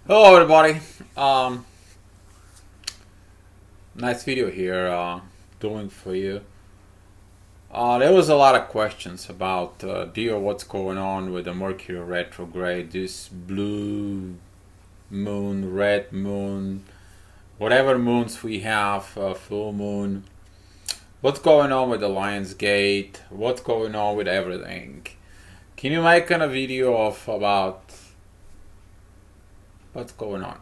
Hello everybody. Nice video here doing for you. There was a lot of questions about dear what's going on with the Mercury retrograde, this blue moon, red moon, whatever moons we have, full moon. What's going on with the Lion's Gate? What's going on with everything? Can you make a video of about what's going on?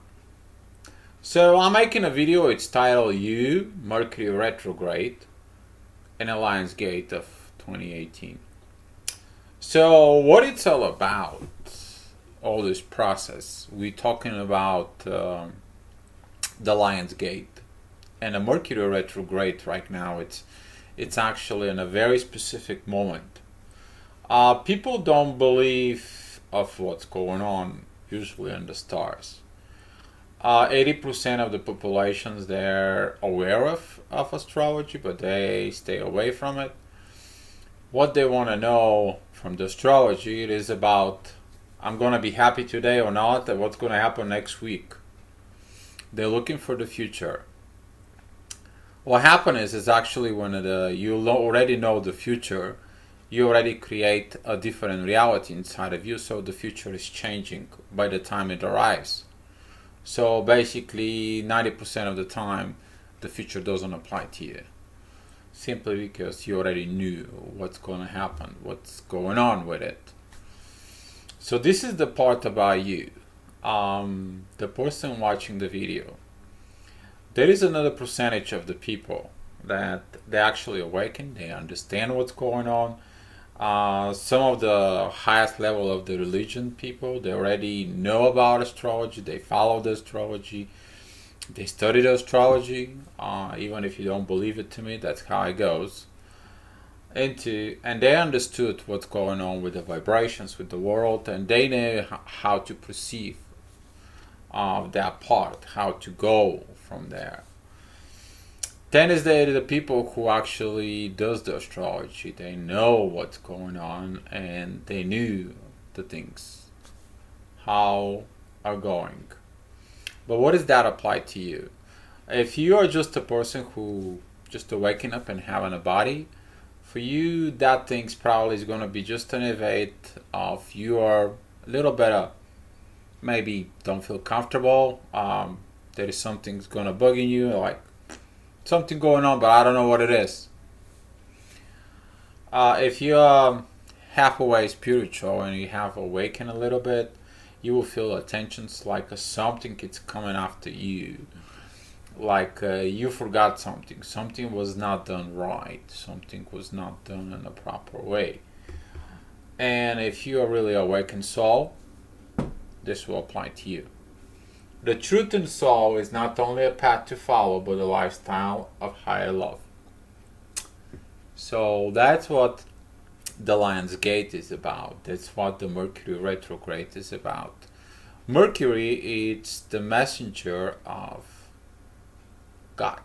So I'm making a video, it's titled You, Mercury Retrograde in a Lion's Gate of 2018. So what it's all about, all this process, we're talking about the Lion's Gate and a Mercury retrograde right now. It's actually in a very specific moment. People don't believe of what's going on usually in the stars. 80% of the populations they're aware of astrology, but they stay away from it. What they want to know from the astrology, it is about I'm going to be happy today or not, and what's going to happen next week. They're looking for the future. What happens is actually when you already know the future, you already create a different reality inside of you, so the future is changing by the time it arrives. So basically 90% of the time the future doesn't apply to you, simply because you already knew what's going to happen, what's going on with it. So this is the part about you, the person watching the video. There is another percentage of the people that they actually awaken, they understand what's going on. Some of the highest level of the religion people, they already know about astrology, they follow the astrology, they study the astrology, even if you don't believe it to me, that's how it goes. And they understood what's going on with the vibrations, with the world, and they know how to perceive that part, how to go from there. Then is the people who actually does the astrology. They know what's going on and they knew the things, how are going. But what does that apply to you? If you are just a person who just waking up and having a body, for you that thing's probably is going to be just an event of you are a little better, maybe don't feel comfortable. There is something's going to bugging you, like something going on, but I don't know what it is. If you're halfway spiritual and you have awakened a little bit, you will feel attentions like something is coming after you. Like you forgot something. Something was not done right. Something was not done in a proper way. And if you are really awakened soul, this will apply to you. The truth in soul is not only a path to follow, but a lifestyle of higher love. So that's what the Lion's Gate is about. That's what the Mercury retrograde is about. Mercury is the messenger of God.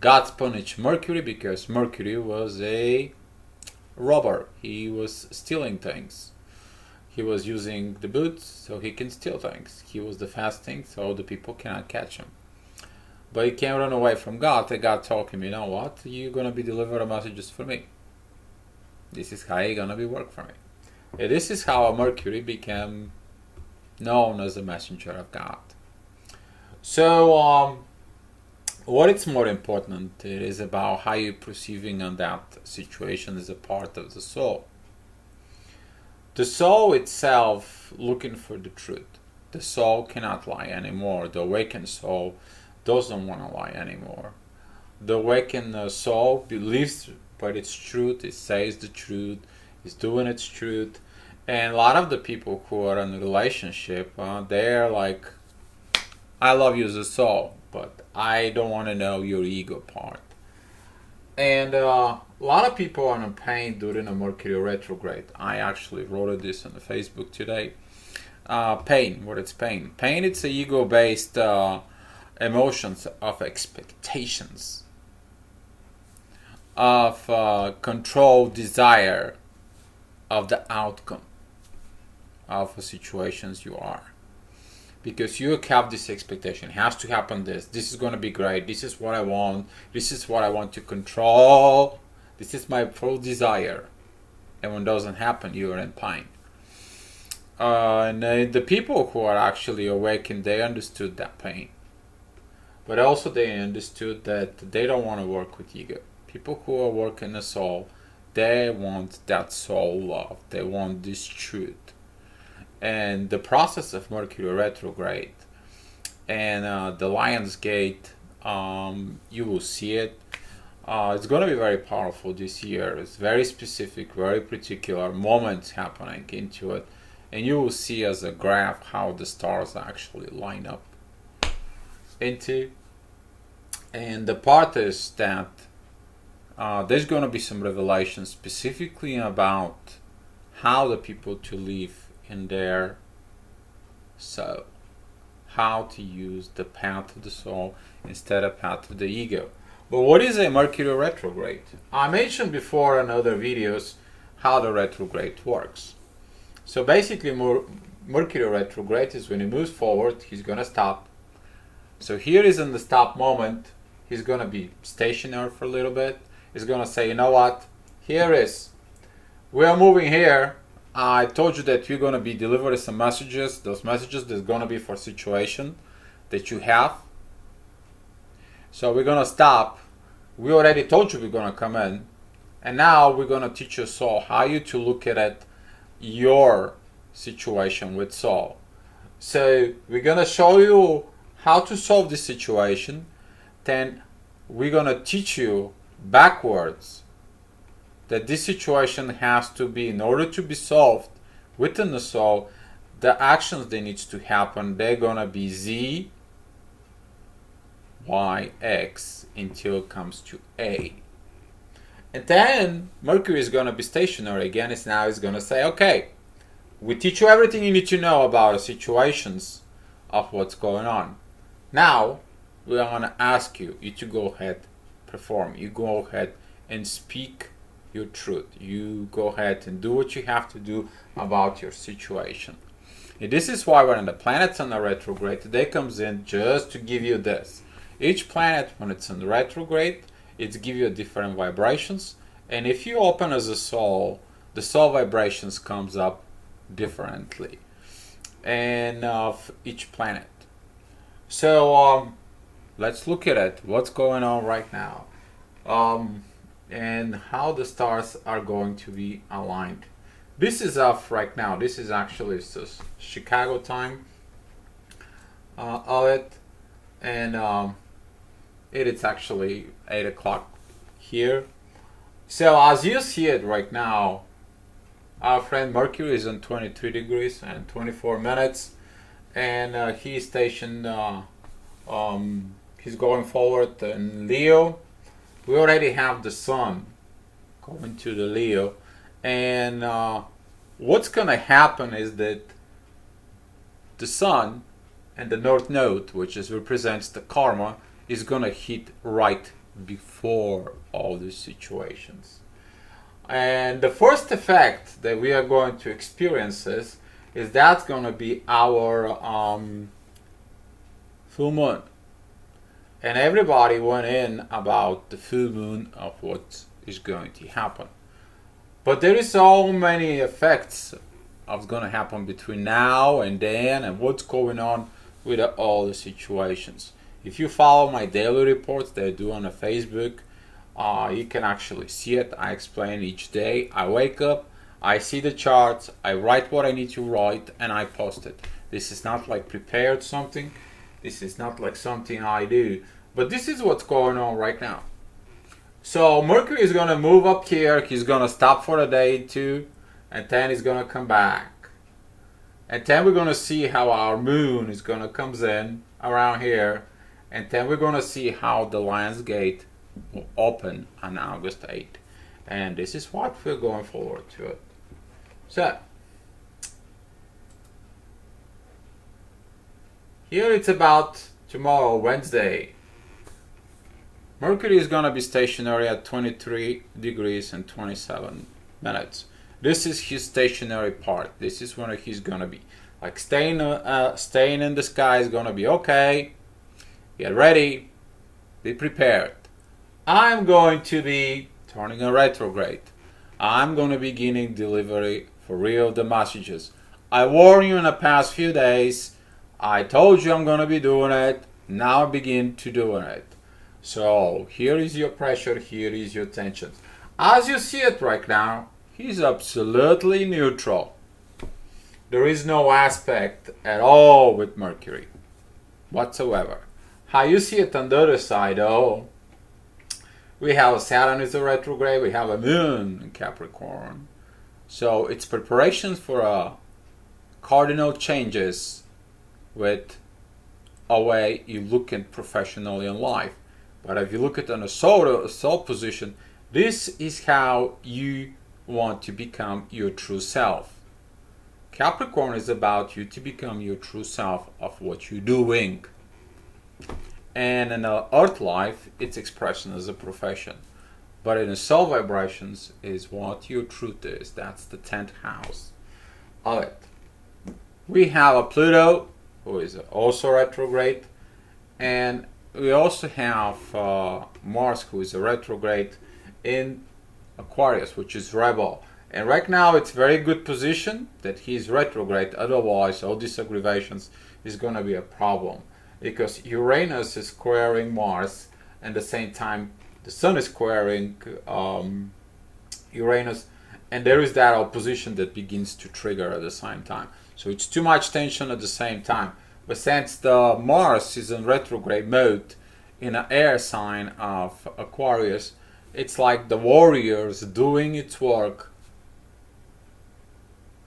God punished Mercury because Mercury was a robber. He was stealing things. He was using the boots so he can steal things. He was the fast thing so the people cannot catch him. But he can't run away from God. And God told him, you know what? You're going to be delivering messages for me. This is how you're going to be work for me. And this is how Mercury became known as the messenger of God. So what is more important, it is about how you're perceiving on that situation as a part of the soul. The soul itself looking for the truth. The soul cannot lie anymore. The awakened soul doesn't want to lie anymore. The awakened soul believes by its truth. It says the truth. It's doing its truth. And a lot of the people who are in a relationship, they're like, I love you as a soul, but I don't want to know your ego part. And a lot of people are in pain during a Mercury retrograde. I actually wrote this on the Facebook today. Pain, what is pain? Pain, it's a ego-based emotions of expectations, of control, desire of the outcome of the situations you are. because you have this expectation. It has to happen this is going to be great, this is what I want, this is what I want to control, this is my full desire. And when it doesn't happen, you are in pain. And the people who are actually awakened, they understood that pain, but also they understood that they don't want to work with ego. People who are working the soul, they want that soul love, they want this truth. And the process of Mercury retrograde and the Lion's Gate, you will see it. It's going to be very powerful this year. It's very specific, very particular moments happening into it. And you will see as a graph how the stars actually line up into. And the part is that there's going to be some revelations specifically about how the people to live in their soul, how to use the path of the soul instead of path of the ego. But what is a Mercury retrograde? I mentioned before in other videos how the retrograde works. So basically Mercury retrograde is when he moves forward, he's going to stop. So here is in the stop moment, he's going to be stationary for a little bit. He's going to say, you know what, here is, we are moving here. I told you that you're going to be delivering some messages. Those messages, there's going to be for situation that you have. So we're going to stop. We already told you we're going to come in. And now we're going to teach your soul how you to look at it, your situation with soul. So we're going to show you how to solve this situation. Then we're going to teach you backwards that this situation has to be, in order to be solved within the soul, the actions that needs to happen, they're gonna be Z, Y, X until it comes to A. And then Mercury is gonna be stationary again. It's gonna say, okay, we teach you everything you need to know about the situations of what's going on. Now we are gonna ask you to go ahead, perform. You go ahead and speak your truth. You go ahead and do what you have to do about your situation. And this is why when the planets on the retrograde, they comes in just to give you this. Each planet, when it's in the retrograde, it's give you different vibrations. And if you open as a soul, the soul vibrations comes up differently, and of each planet. So let's look at it. What's going on right now? And how the stars are going to be aligned. This is off right now. This is actually Chicago time of it, and it is actually 8 o'clock here. So as you see it right now, our friend Mercury is on 23 degrees and 24 minutes, and he's stationed. He's going forward in Leo. We already have the Sun going to the Leo, and what's going to happen is that the Sun and the North Node, which represents the karma, is going to hit right before all these situations. And the first effect that we are going to experience is that's going to be our full moon. And everybody went in about the full moon of what is going to happen. But there is so many effects of going to happen between now and then, and what's going on with all the situations. If you follow my daily reports that I do on the Facebook, you can actually see it. I explain each day. I wake up, I see the charts, I write what I need to write, and I post it. This is not like prepared something. This is not like something I do, but this is what's going on right now. So Mercury is going to move up here. He's going to stop for a day too, and then he's going to come back. And then we're going to see how our moon is going to comes in around here, and then we're going to see how the Lion's Gate will open on August 8th. And this is what we're going forward to it. So here it's about tomorrow, Wednesday. Mercury is going to be stationary at 23 degrees and 27 minutes. This is his stationary part. This is when he's going to be. Like staying in the sky is gonna be okay. Get ready, be prepared. I'm going to be turning a retrograde. I'm going to be beginning delivery for real the messages. I warned you in the past few days. I told you I'm going to be doing it. Now begin to doing it. So here is your pressure. Here is your tension. As you see it right now, he's absolutely neutral. There is no aspect at all with Mercury whatsoever. How you see it on the other side, though, we have Saturn is a retrograde, we have a moon in Capricorn. So it's preparations for cardinal changes with a way you look at professionally in life. But if you look at on a soul position, this is how you want to become your true self. Capricorn is about you to become your true self of what you're doing. And in the earth life, it's expression as a profession. But in the soul vibrations is what your truth is. That's the 10th house of it. We have a Pluto, who is also retrograde. And we also have Mars, who is a retrograde in Aquarius, which is rebel. And right now it's very good position that he's retrograde. Otherwise, all these aggravations is going to be a problem. Because Uranus is squaring Mars, and at the same time the Sun is squaring Uranus, and there is that opposition that begins to trigger at the same time. So it's too much tension at the same time. But since the Mars is in retrograde mode in an air sign of Aquarius, it's like the warriors doing its work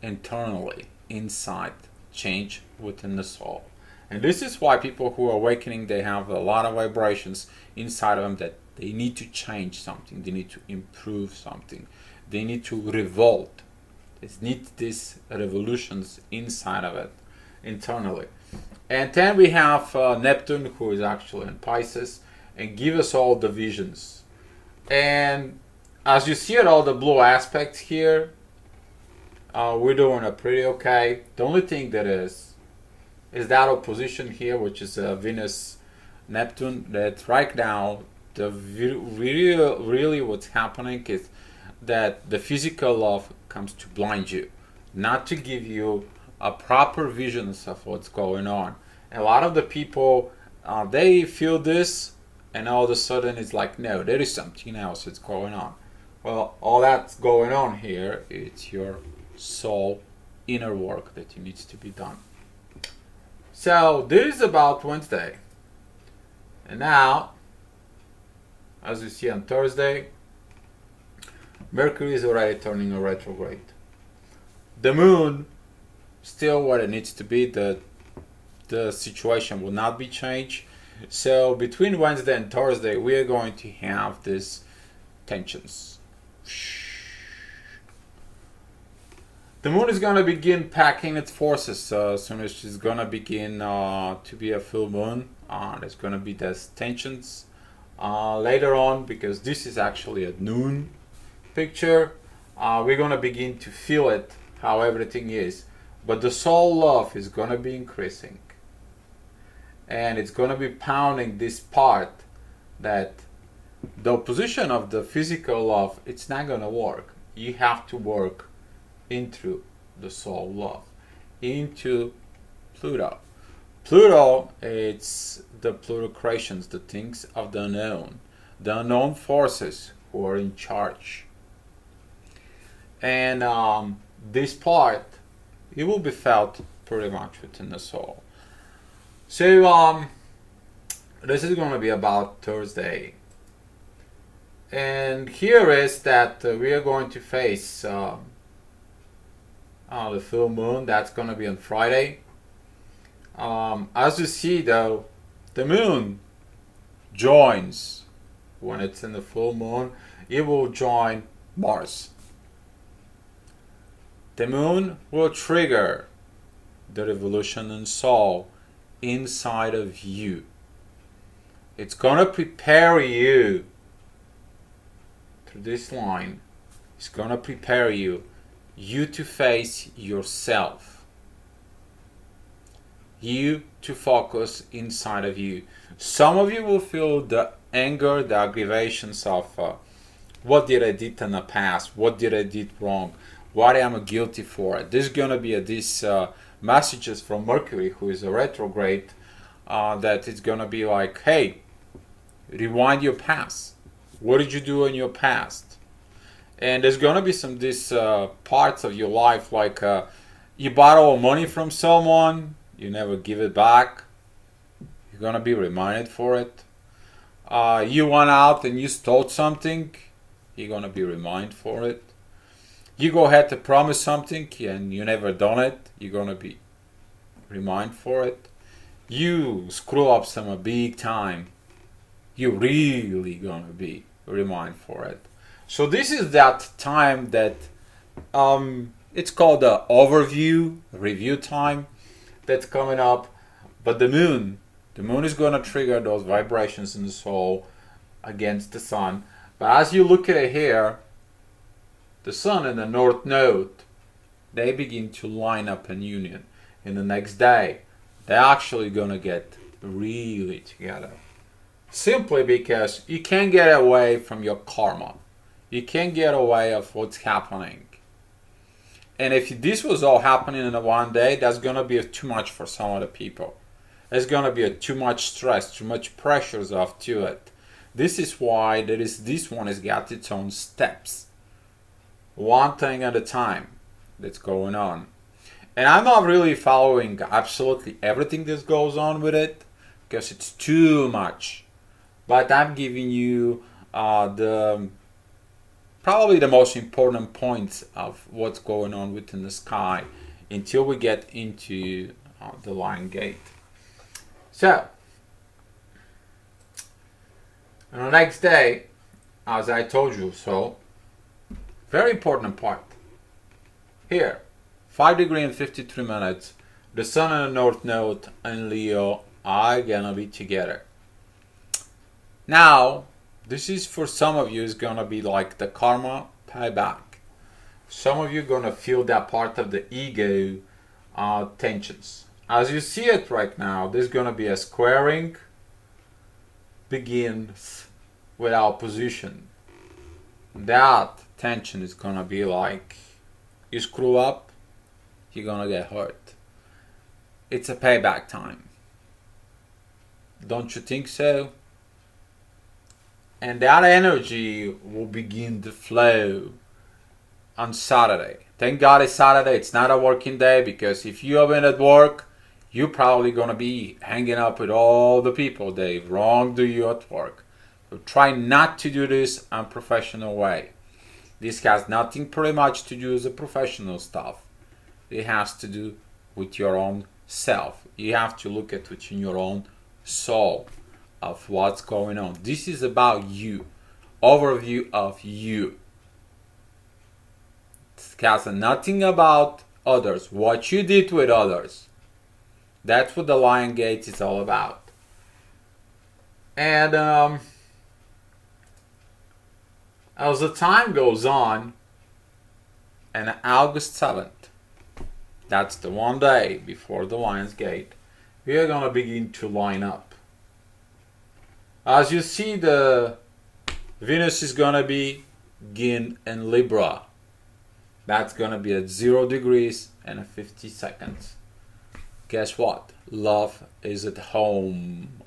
internally, inside, change within the soul. And this is why people who are awakening, they have a lot of vibrations inside of them that they need to change something, they need to improve something, they need to revolt. They need these revolutions inside of it, internally. And then we have Neptune, who is actually in Pisces, and give us all the visions. And as you see at all the blue aspects here, we're doing a pretty okay. The only thing that is that opposition here, which is Venus Neptune, that right now the really what's happening is that the physical love comes to blind you, not to give you a proper visions of what's going on. And a lot of the people they feel this, and all of a sudden it's like, no, there is something else that's going on. Well, all that's going on here, it's your soul inner work that needs to be done. So this is about Wednesday. And now, as you see on Thursday, Mercury is already turning a retrograde. The moon, still what it needs to be, the situation will not be changed. So between Wednesday and Thursday, we are going to have these tensions. The moon is going to begin packing its forces as soon as she's going to begin to be a full moon. There's going to be these tensions later on, because this is actually a noon picture. We're going to begin to feel it, how everything is. But the soul love is going to be increasing. And it's going to be pounding this part that the opposition of the physical love, it's not going to work. You have to work into the soul love, into Pluto. Pluto, it's the plutocrations, the things of the unknown forces who are in charge. And this part, it will be felt pretty much within the soul. So this is going to be about Thursday. And here is that we are going to face the full moon. That's going to be on Friday. As you see though, the moon joins, when it's in the full moon, it will join Mars. The moon will trigger the revolution in soul inside of you. It's going to prepare you through this line. It's going to prepare you to face yourself. you to focus inside of you. Some of you will feel the anger, the aggravations of what did I did in the past, what did I did wrong, what am I guilty for. There's gonna be these messages from Mercury, who is a retrograde, that it's gonna be like, hey, rewind your past. What did you do in your past? And there's gonna be some these parts of your life, like you borrow money from someone, you never give it back. You're gonna be reminded for it. You went out and you stole something. You're gonna be reminded for it. You go ahead to promise something and you never done it. You're gonna be reminded for it. You screw up some big time. You're really gonna be reminded for it. So this is that time that it's called the overview, review time that's coming up. But the moon is going to trigger those vibrations in the soul against the sun. But as you look at it here, the sun and the north node, they begin to line up in union. In the next day, they're actually going to get really together. Simply because you can't get away from your karma. You can't get away of what's happening. And if this was all happening in one day, that's going to be too much for some of the people. There's going to be too much stress, too much pressures off to it. This is why this one has got its own steps. One thing at a time that's going on. And I'm not really following absolutely everything that goes on with it, because it's too much. But I'm giving you probably the most important points of what's going on within the sky until we get into the Lion Gate. So, on the next day, as I told you, so very important part. Here, 5 degrees and 53 minutes, the sun and the north node and Leo are gonna be together. Now, this is for some of you is gonna be like the karma payback. Some of you are gonna feel that part of the ego tensions. As you see it right now, there's gonna be a squaring begins with opposition. That tension is gonna be like, you screw up, you're gonna get hurt. It's a payback time. Don't you think so? And that energy will begin to flow on Saturday. Thank God it's Saturday. It's not a working day, because if you have been at work, you're probably going to be hanging up with all the people that wronged you at work. So try not to do this in a professional way. This has nothing pretty much to do with the professional stuff. It has to do with your own self. You have to look at within your own soul of what's going on. This is about you. Overview of you. It has nothing about others. What you did with others. That's what the Lion Gate is all about. And as the time goes on, and August 7th, that's the one day before the Lion's Gate, we are going to begin to line up. As you see, the Venus is going to begin in Libra. That's going to be at 0 degrees and 50 seconds. Guess what? Love is at home.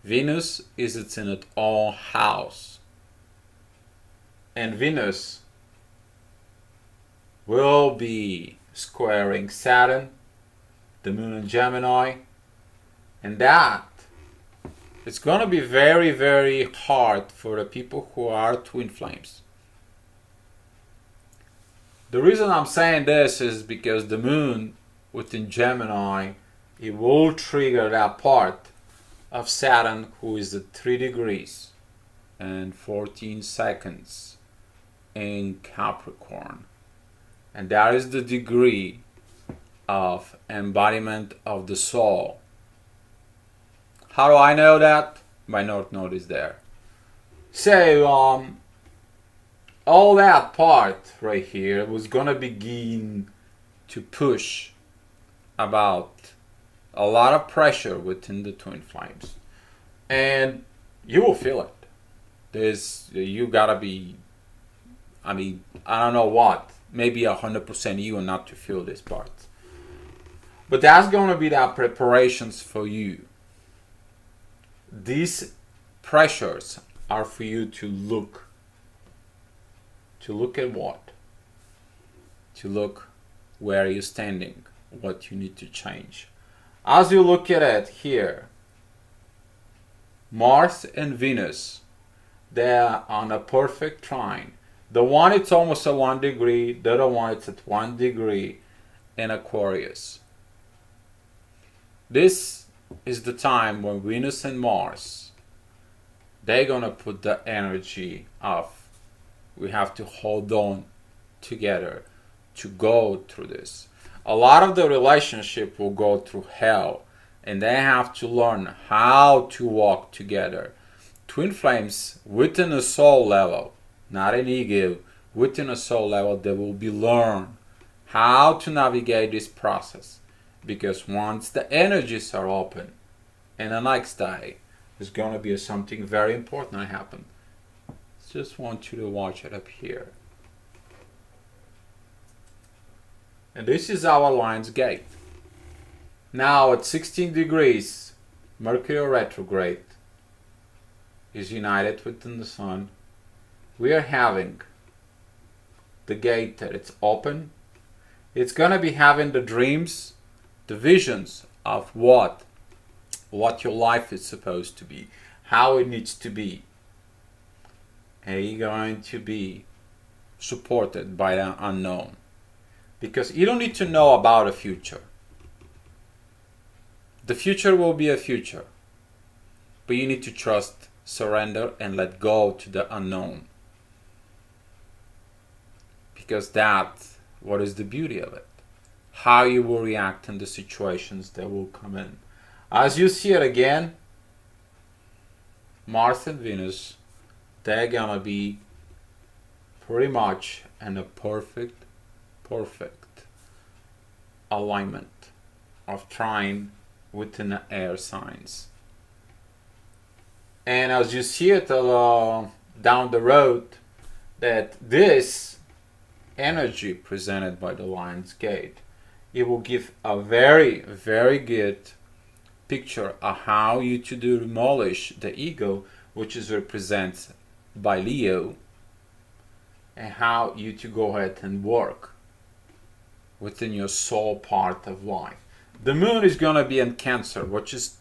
Venus is in its own house. And Venus will be squaring Saturn, the moon in Gemini, and that it's going to be very, very hard for the people who are twin flames. The reason I'm saying this is because the moon within Gemini, it will trigger that part of Saturn, who is at 3 degrees and 14 seconds in Capricorn. And that is the degree of embodiment of the soul. How do I know that? My North Node is there. So, all that part right here was gonna begin to push about a lot of pressure within the twin flames, and you will feel it. You gotta be, I mean, I don't know what, maybe 100% you not to feel this part. But that's going to be the preparations for you. These pressures are for you to look. To look at what? To look where you're standing, what you need to change. As you look at it here, Mars and Venus, they are on a perfect trine. The one it's almost at 1 degree, the other one it's at 1 degree in Aquarius. This is the time when Venus and Mars, they're gonna put the energy of we have to hold on together to go through this. A lot of the relationship will go through hell, and they have to learn how to walk together. Twin flames within a soul level, not an ego, within a soul level, they will be learn how to navigate this process. Because once the energies are open, and the next day is going to be something very important that happen. Just want you to watch it up here. And this is our Lion's Gate. Now at 16 degrees, Mercury retrograde is united within the Sun. We are having the gate that it's open. It's going to be having the dreams, the visions of what your life is supposed to be, how it needs to be. And you're going to be supported by the unknown. Because you don't need to know about a future. The future will be a future. But you need to trust, surrender, and let go to the unknown. Because that's what is the beauty of it. How you will react in the situations that will come in. As you see it again, Mars and Venus, they're gonna be pretty much in a perfect alignment of trine within the air signs. And as you see it down the road, that this energy presented by the Lion's Gate, it will give a very, very good picture of how you to demolish the ego, which is represented by Leo, and how you to go ahead and work within your soul part of life. The moon is going to be in Cancer, which is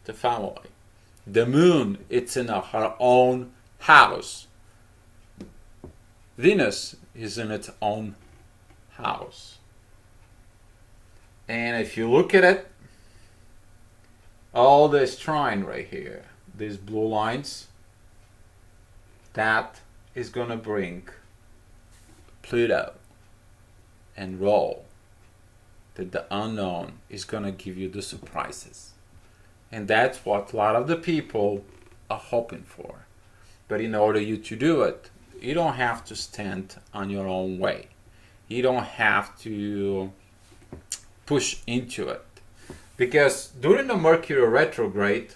the family. The moon, it's in her own house. Venus is in its own house. And if you look at it, all this trine right here, these blue lines, that is going to bring Pluto and roll. That the unknown is going to give you the surprises. And that's what a lot of the people are hoping for. But in order you to do it, you don't have to stand on your own way. You don't have to push into it. Because during the Mercury retrograde,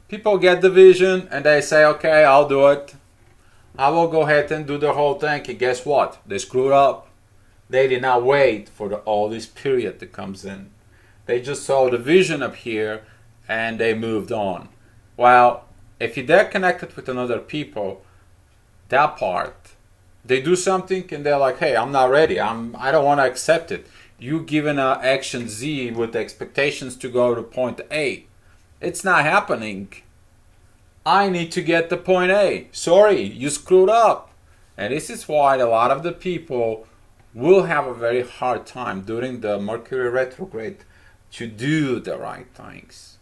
people get the vision and they say, okay, I'll do it. I will go ahead and do the whole thing. And guess what? They screwed up. They did not wait for all this period that comes in. They just saw the vision up here and they moved on. Well, if they're connected with another people, that part, they do something and they're like, hey, I'm not ready. I don't want to accept it. You given an action Z with expectations to go to point A. It's not happening. I need to get to point A. Sorry, you screwed up. And this is why a lot of the people will have a very hard time during the Mercury retrograde to do the right things.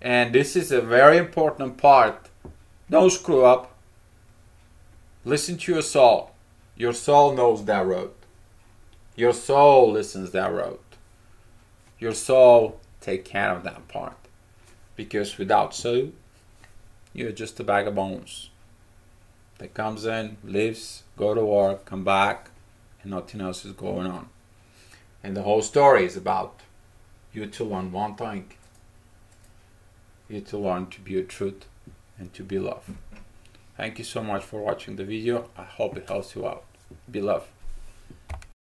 And this is a very important part. Don't screw up. Listen to your soul. Your soul knows that road. Your soul listens that road. Your soul take care of that part. Because without soul, you're just a bag of bones that comes in, lives, go to work, come back, and nothing else is going on. And the whole story is about you to learn one thing. You to learn to be your truth and to be love. Thank you so much for watching the video. I hope it helps you out. Be love.